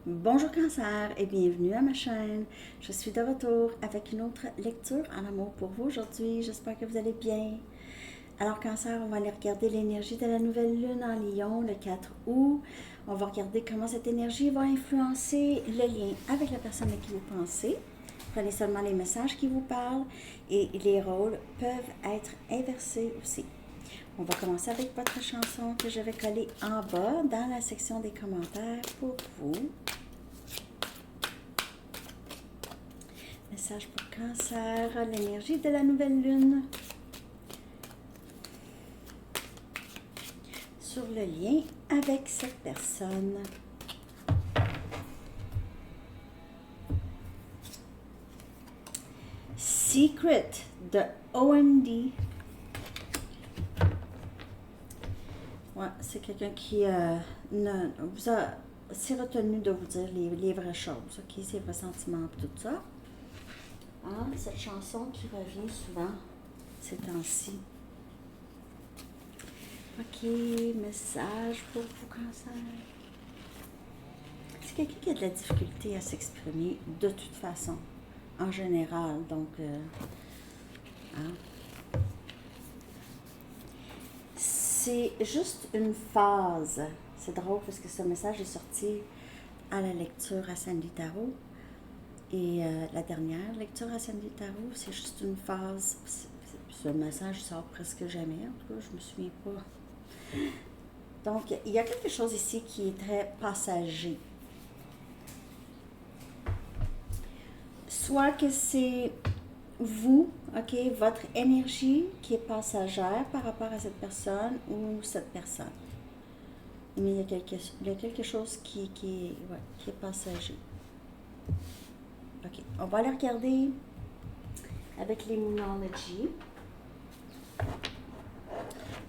Bonjour Cancer et bienvenue à ma chaîne. Je suis de retour avec une autre lecture en amour pour vous aujourd'hui. J'espère que vous allez bien. Alors Cancer, on va aller regarder l'énergie de la nouvelle lune en Lion le 4 août. On va regarder comment cette énergie va influencer le lien avec la personne à qui vous pensez. Prenez seulement les messages qui vous parlent et les rôles peuvent être inversés aussi. On va commencer avec votre chanson que je vais coller en bas dans la section des commentaires pour vous. Message pour Cancer, l'énergie de la nouvelle lune sur le lien avec cette personne. Secret de OMD. Ouais, c'est quelqu'un qui vous a s'est retenu de vous dire les vraies choses, ok, ses ressentiments, tout ça. Hein, cette chanson qui revient souvent ces temps-ci. Ok, message pour vous, Cancer. C'est quelqu'un qui a de la difficulté à s'exprimer de toute façon, en général. Donc, hein. C'est juste une phase. C'est drôle parce que ce message est sorti à la lecture à Sandy Tarot. Et la dernière lecture à Sandy Tarot, c'est juste une phase. Ce message sort presque jamais, en tout cas, je me souviens pas. Donc, il y a quelque chose ici qui est très passager. Soit que c'est vous, ok, votre énergie qui est passagère par rapport à cette personne ou cette personne. Mais il y a quelque chose qui est passager. Ok, on va aller regarder avec les Moonology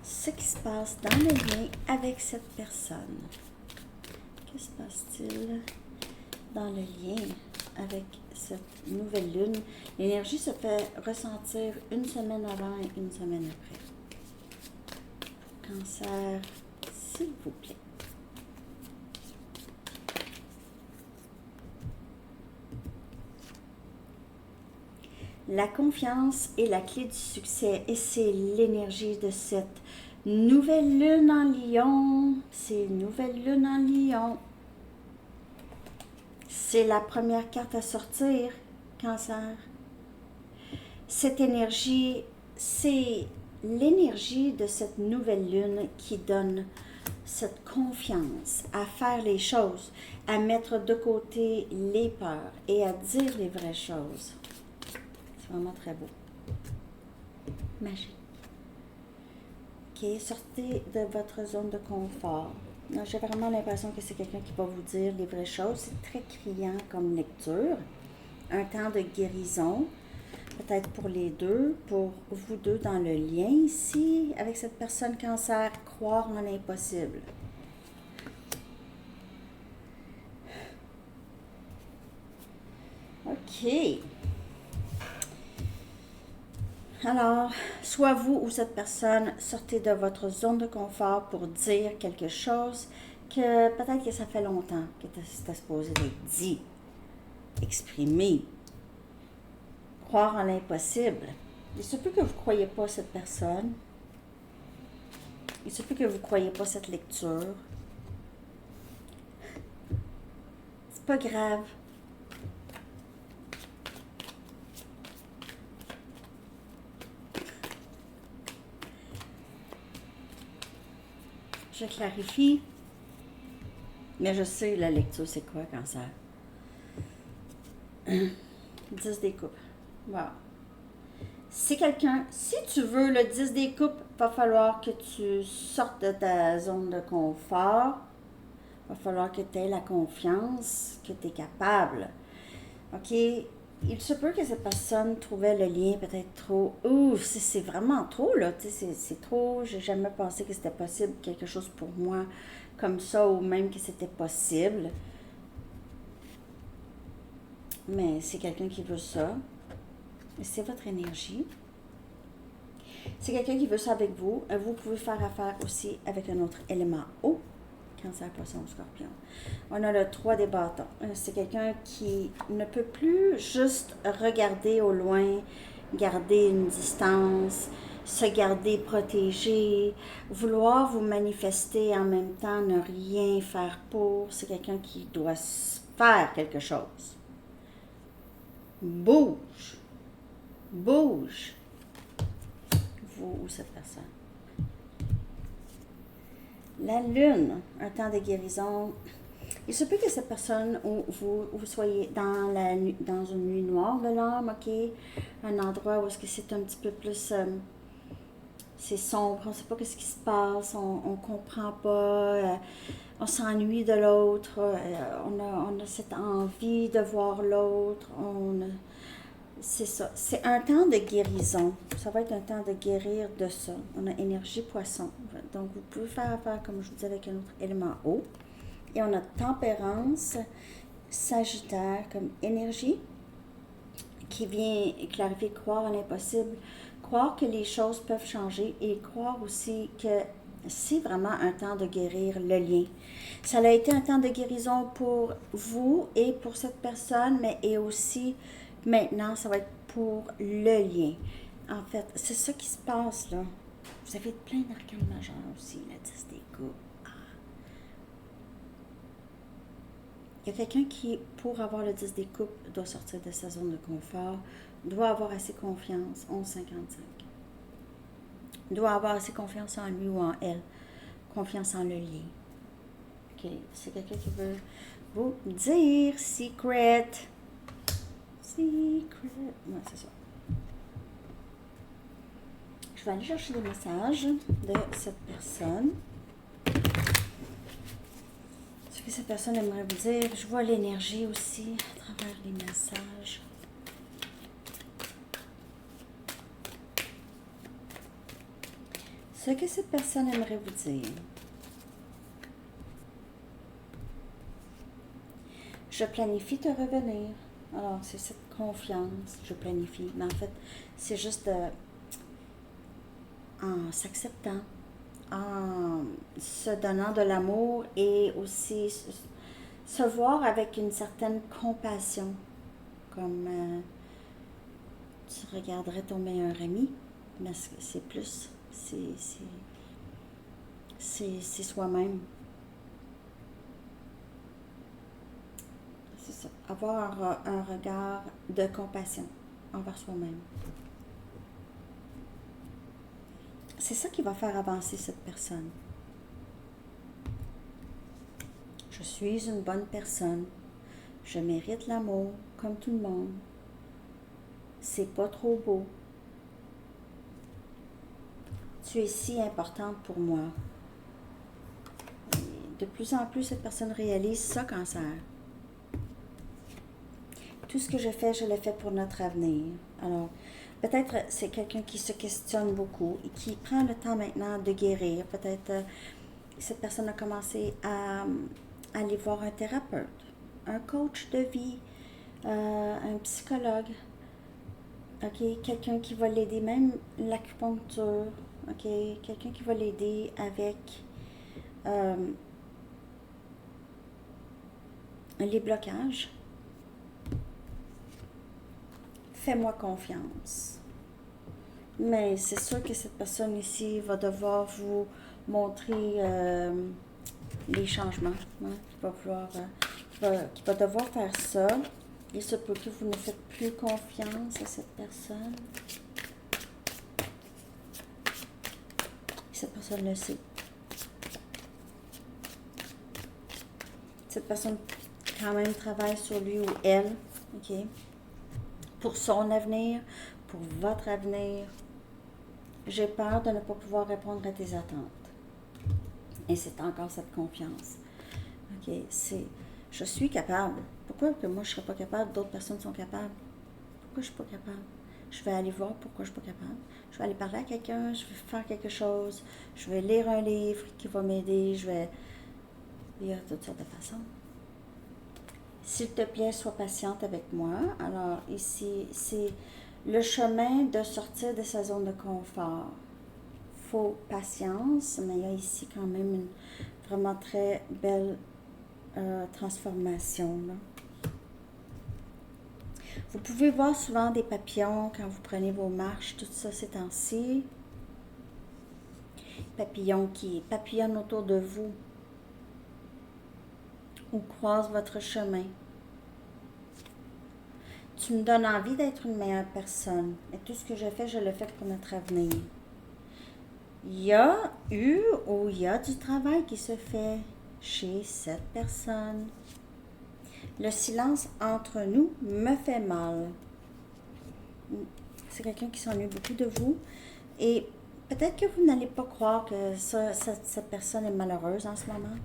ce qui se passe dans le lien avec cette personne. Que se passe-t-il dans le lien avec cette nouvelle lune? L'énergie se fait ressentir une semaine avant et une semaine après. Cancer, s'il vous plaît. La confiance est la clé du succès et c'est l'énergie de cette nouvelle lune en Lion. C'est une nouvelle lune en Lion. C'est la première carte à sortir, Cancer. Cette énergie, c'est l'énergie de cette nouvelle lune qui donne cette confiance à faire les choses, à mettre de côté les peurs et à dire les vraies choses. C'est vraiment très beau. Magique. Ok, sortez de votre zone de confort. J'ai vraiment l'impression que c'est quelqu'un qui va vous dire les vraies choses. C'est très criant comme lecture. Un temps de guérison, peut-être pour les deux, pour vous deux dans le lien ici, avec cette personne Cancer, croire en l'impossible. Ok. Alors, soit vous ou cette personne, sortez de votre zone de confort pour dire quelque chose que peut-être que ça fait longtemps que c'était supposé être dit, exprimé. Croire en l'impossible. Il se peut que vous ne croyez pas cette personne. Il se peut que vous ne croyez pas cette lecture. C'est pas grave. Je clarifie. Mais je sais la lecture, c'est quoi, Cancer? 10 des coupes. Wow. Si tu veux le 10 des coupes, va falloir que tu sortes de ta zone de confort. Va falloir que tu aies la confiance, que tu es capable. OK? Il se peut que cette personne trouvait le lien peut-être trop. Ouf, c'est vraiment trop, là. C'est trop. J'ai jamais pensé que c'était possible quelque chose pour moi comme ça, ou même que c'était possible. Mais c'est quelqu'un qui veut ça. Et c'est votre énergie. C'est quelqu'un qui veut ça avec vous. Vous pouvez faire affaire aussi avec un autre élément eau, Cancer, Poisson, Scorpion. On a le 3 des bâtons. C'est quelqu'un qui ne peut plus juste regarder au loin, garder une distance, se garder protégé, vouloir vous manifester en même temps, ne rien faire pour. C'est quelqu'un qui doit faire quelque chose. Bouge. Bouge. Vous ou cette personne. La lune, un temps de guérison. Il se peut que cette personne ou vous soyez dans une nuit noire de l'âme, ok? Un endroit où est-ce que c'est un petit peu plus... c'est sombre, on ne sait pas ce qui se passe, on ne comprend pas, on s'ennuie de l'autre, on a cette envie de voir l'autre, c'est ça. C'est un temps de guérison. Ça va être un temps de guérir de ça. On a énergie poisson. Donc, vous pouvez faire affaire, comme je vous disais, avec un autre élément eau. Et on a tempérance, sagittaire comme énergie qui vient clarifier, croire à l'impossible, croire que les choses peuvent changer et croire aussi que c'est vraiment un temps de guérir le lien. Ça a été un temps de guérison pour vous et pour cette personne, mais et aussi maintenant, ça va être pour le lien. En fait, c'est ça qui se passe là. Vous avez plein d'arcanes majeurs aussi, la 10 des coups. Il y a quelqu'un qui, pour avoir le 10 des coupes, doit sortir de sa zone de confort, doit avoir assez confiance, 11,55. Doit avoir assez confiance en lui ou en elle, confiance en le lien. Ok, c'est quelqu'un qui veut vous dire secret. Secret. Ouais, c'est ça. Je vais aller chercher des messages de cette personne. Ce que cette personne aimerait vous dire. Je vois l'énergie aussi à travers les messages. Ce que cette personne aimerait vous dire. Je planifie te revenir. Alors, c'est cette confiance, je planifie. Mais en fait, c'est juste en s'acceptant, en se donnant de l'amour et aussi se voir avec une certaine compassion. Comme tu regarderais ton meilleur ami, mais c'est plus, c'est soi-même. C'est ça. Avoir un regard de compassion envers soi-même. C'est ça qui va faire avancer cette personne. Je suis une bonne personne. Je mérite l'amour comme tout le monde. C'est pas trop beau. Tu es si importante pour moi. Et de plus en plus, cette personne réalise ça, Cancer. Tout ce que je le fais pour notre avenir. Alors, peut-être c'est quelqu'un qui se questionne beaucoup et qui prend le temps maintenant de guérir. Peut-être cette personne a commencé à aller voir un thérapeute, un coach de vie, un psychologue, ok, quelqu'un qui va l'aider, même l'acupuncture, ok, quelqu'un qui va l'aider avec les blocages. Fais-moi confiance. Mais c'est sûr que cette personne ici va devoir vous montrer les changements, hein, qui va devoir faire ça. Il se peut que vous ne faites plus confiance à cette personne. Cette personne le sait. Cette personne quand même travaille sur lui ou elle, ok, pour son avenir, pour votre avenir. J'ai peur de ne pas pouvoir répondre à tes attentes. Et c'est encore cette confiance. Ok, je suis capable. Pourquoi que moi je ne serais pas capable, d'autres personnes sont capables? Pourquoi je ne suis pas capable? Je vais aller voir pourquoi je ne suis pas capable. Je vais aller parler à quelqu'un, je vais faire quelque chose, je vais lire un livre qui va m'aider, je vais lire toutes sortes de façons. S'il te plaît, sois patiente avec moi. Alors ici, c'est le chemin de sortir de sa zone de confort. Il faut patience, mais il y a ici quand même vraiment très belle transformation, là. Vous pouvez voir souvent des papillons quand vous prenez vos marches, tout ça ces temps-ci. Papillons qui papillonnent autour de vous ou croisent votre chemin. Tu me donnes envie d'être une meilleure personne. Et tout ce que je fais, je le fais pour notre avenir. Il y a eu ou il y a du travail qui se fait chez cette personne. Le silence entre nous me fait mal. C'est quelqu'un qui s'ennuie beaucoup de vous. Et peut-être que vous n'allez pas croire que cette personne est malheureuse en ce moment.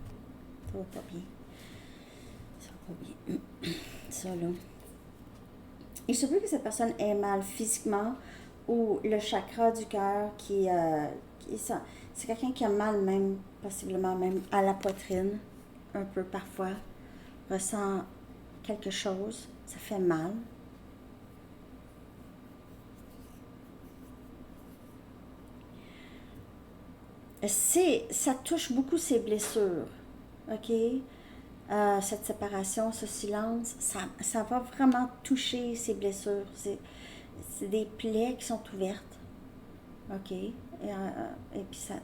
Ça va pas bien. Ça va pas bien. Ça, là. Il se peut que cette personne ait mal physiquement ou le chakra du cœur c'est quelqu'un qui a mal même, possiblement même à la poitrine, un peu parfois, ressent quelque chose, ça fait mal. Ça touche beaucoup ses blessures, ok? Cette séparation, ce silence, ça va vraiment toucher ses blessures. C'est des plaies qui sont ouvertes, ok? Et puis ça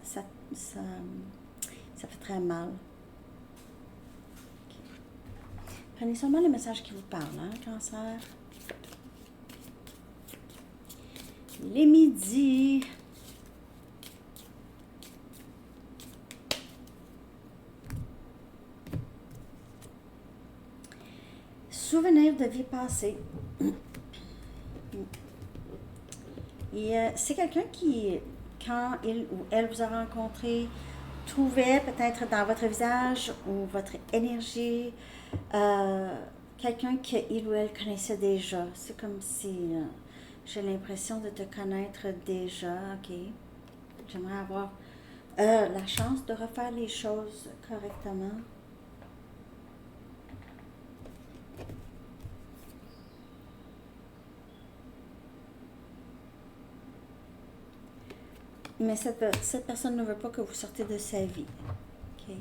fait très mal. Okay. Prenez seulement les messages qui vous parlent, hein, Cancer. Les midis. Souvenirs de vie passée. Et c'est quelqu'un qui, quand il ou elle vous a rencontré, trouvait peut-être dans votre visage ou votre énergie quelqu'un qu'il ou elle connaissait déjà. C'est comme si j'ai l'impression de te connaître déjà, ok? J'aimerais avoir la chance de refaire les choses correctement. Mais cette personne ne veut pas que vous sortez de sa vie. Ok.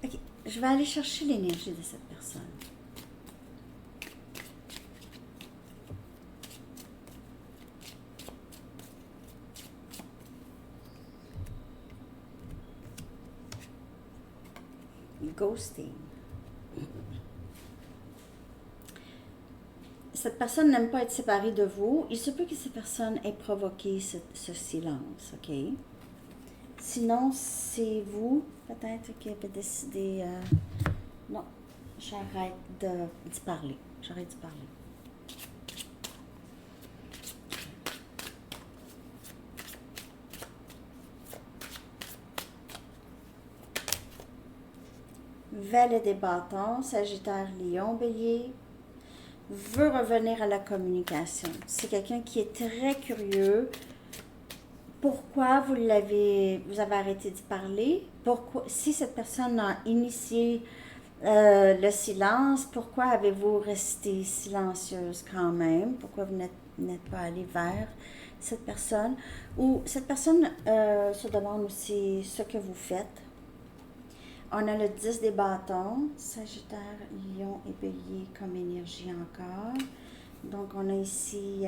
Ok. Je vais aller chercher l'énergie de cette personne. Ghosting. Cette personne n'aime pas être séparée de vous. Il se peut que cette personne ait provoqué ce silence, ok? Sinon, c'est vous, peut-être, qui avez décidé... non, j'arrête d'y parler. J'arrête d'y parler. Valet des bâtons, Sagittaire, Lion, Bélier, veut revenir à la communication. C'est quelqu'un qui est très curieux. Pourquoi vous avez arrêté d'y parler? Pourquoi, si cette personne a initié le silence, pourquoi avez-vous resté silencieuse quand même? Pourquoi vous n'êtes pas allé vers cette personne? Ou cette personne se demande aussi ce que vous faites. On a le 10 des bâtons, Sagittaire, Lion et Bélier comme énergie encore. Donc on a ici,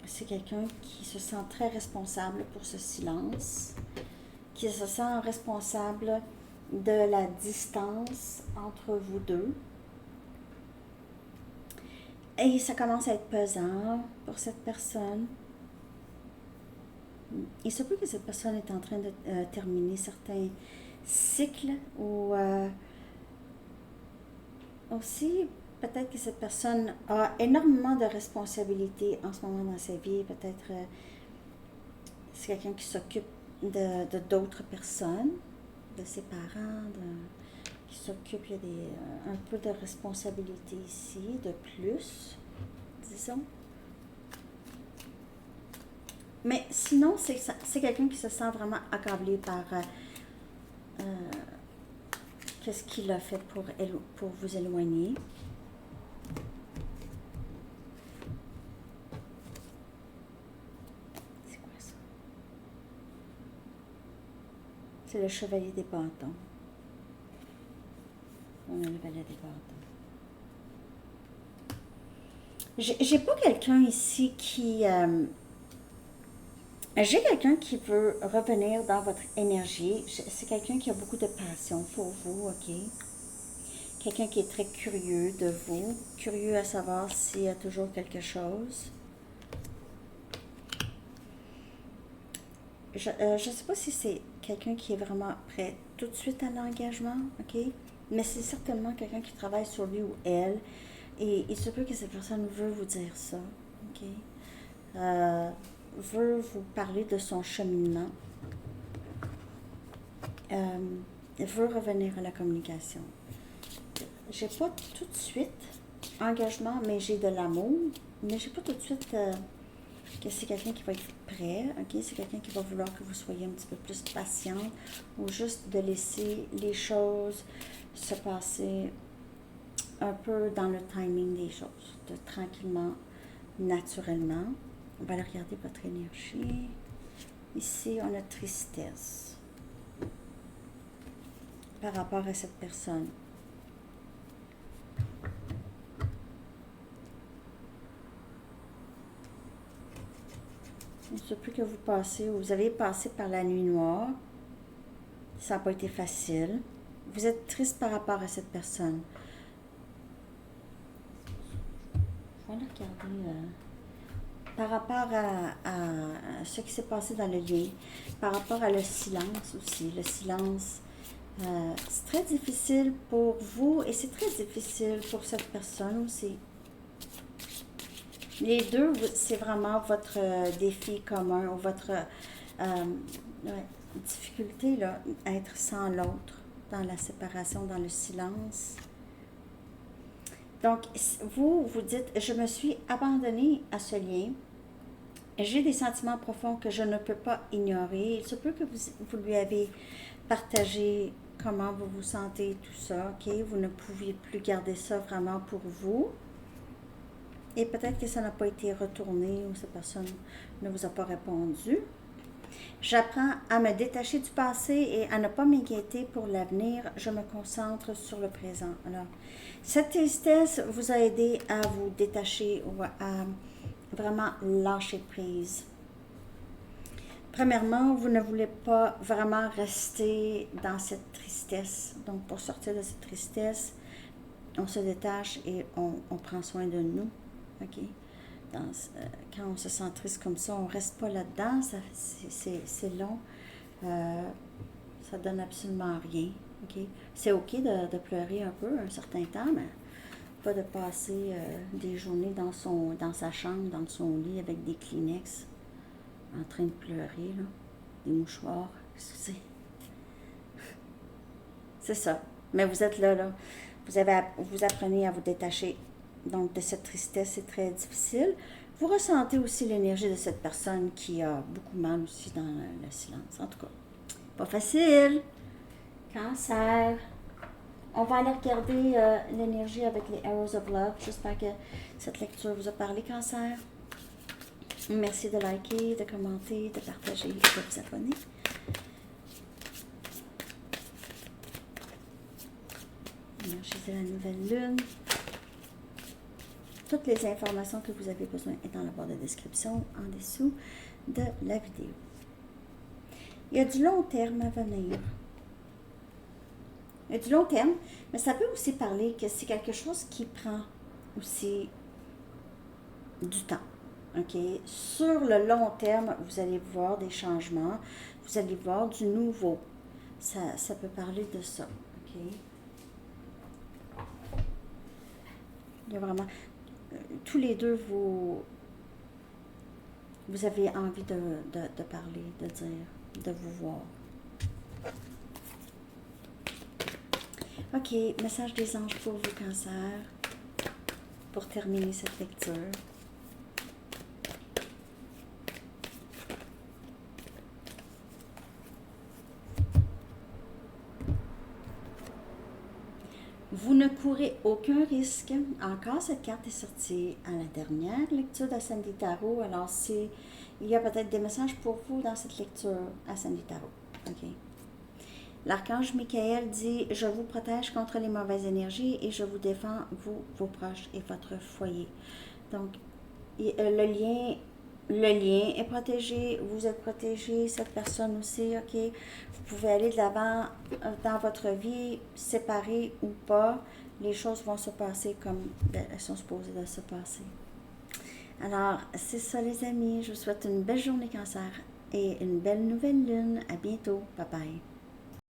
c'est quelqu'un qui se sent très responsable pour ce silence, qui se sent responsable de la distance entre vous deux. Et ça commence à être pesant pour cette personne. Il se peut que cette personne est en train de terminer certains cycles ou aussi peut-être que cette personne a énormément de responsabilités en ce moment dans sa vie. Peut-être c'est quelqu'un qui s'occupe de d'autres personnes, de ses parents, qui s'occupe, il y a un peu de responsabilité ici, de plus, disons. Mais sinon, c'est quelqu'un qui se sent vraiment accablé par qu'est-ce qu'il a fait pour vous éloigner. C'est quoi ça? c'est le chevalier des bâtons. On a le valet des bâtons. J'ai pas quelqu'un ici qui... j'ai quelqu'un qui veut revenir dans votre énergie. C'est quelqu'un qui a beaucoup de passion pour vous, ok? Quelqu'un qui est très curieux de vous, curieux à savoir s'il y a toujours quelque chose. Je ne sais pas si c'est quelqu'un qui est vraiment prêt tout de suite à l'engagement, ok? Mais c'est certainement quelqu'un qui travaille sur lui ou elle. Et il se peut que cette personne veut vous dire ça, ok? Veut vous parler de son cheminement. Veut revenir à la communication. J'ai pas tout de suite engagement, mais j'ai de l'amour. Mais j'ai pas tout de suite que c'est quelqu'un qui va être prêt, ok? C'est quelqu'un qui va vouloir que vous soyez un petit peu plus patient ou juste de laisser les choses se passer un peu dans le timing des choses, de tranquillement, naturellement. On va aller regarder votre énergie. Ici, on a tristesse par rapport à cette personne. Il se peut que vous avez passé par la nuit noire. Ça n'a pas été facile. Vous êtes triste par rapport à cette personne. Je vais aller regarder par rapport à ce qui s'est passé dans le lien, par rapport à le silence aussi. Le silence, c'est très difficile pour vous et c'est très difficile pour cette personne aussi. Les deux, c'est vraiment votre défi commun ou votre difficulté là, à être sans l'autre, dans la séparation, dans le silence. Donc, vous dites, je me suis abandonnée à ce lien. J'ai des sentiments profonds que je ne peux pas ignorer. Il se peut que vous lui avez partagé comment vous vous sentez, tout ça, ok? Vous ne pouviez plus garder ça vraiment pour vous. Et peut-être que ça n'a pas été retourné ou cette personne ne vous a pas répondu. J'apprends à me détacher du passé et à ne pas m'inquiéter pour l'avenir. Je me concentre sur le présent. Alors, cette tristesse vous a aidé à vous détacher ou à vraiment lâcher prise. Premièrement, vous ne voulez pas vraiment rester dans cette tristesse. Donc, pour sortir de cette tristesse, on se détache et on prend soin de nous. OK? Quand on se sent triste comme ça, on ne reste pas là-dedans, c'est long, ça donne absolument rien. OK? C'est OK de pleurer un peu un certain temps, mais pas de passer des journées dans sa chambre, dans son lit avec des Kleenex, en train de pleurer, là, des mouchoirs, excusez. C'est ça. Mais vous êtes là. Vous apprenez à vous détacher. Donc, de cette tristesse, c'est très difficile. Vous ressentez aussi l'énergie de cette personne qui a beaucoup mal aussi dans le silence. En tout cas, pas facile. Cancer. On va aller regarder l'énergie avec les Arrows of Love. J'espère que cette lecture vous a parlé, Cancer. Merci de liker, de commenter, de partager et de vous abonner. L'énergie de la nouvelle lune. Toutes les informations que vous avez besoin sont dans la barre de description en dessous de la vidéo. Il y a du long terme à venir. Il y a du long terme, mais ça peut aussi parler que c'est quelque chose qui prend aussi du temps. OK? Sur le long terme, vous allez voir des changements, vous allez voir du nouveau. Ça peut parler de ça. OK? Il y a vraiment... tous les deux, vous avez envie de parler, de dire, de vous voir. OK, message des anges pour vous, Cancer, pour terminer cette lecture. Vous ne courez aucun risque. Encore, cette carte est sortie à la dernière lecture d'Ascending Tarot. Alors, il y a peut-être des messages pour vous dans cette lecture Ascending Tarot. OK? L'archange Michael dit, je vous protège contre les mauvaises énergies et je vous défends, vous, vos proches et votre foyer. Donc, le lien est protégé, vous êtes protégé, cette personne aussi, ok? Vous pouvez aller de l'avant dans votre vie, séparés ou pas, les choses vont se passer comme elles sont supposées de se passer. Alors, c'est ça les amis, je vous souhaite une belle journée Cancer et une belle nouvelle lune. À bientôt, bye bye.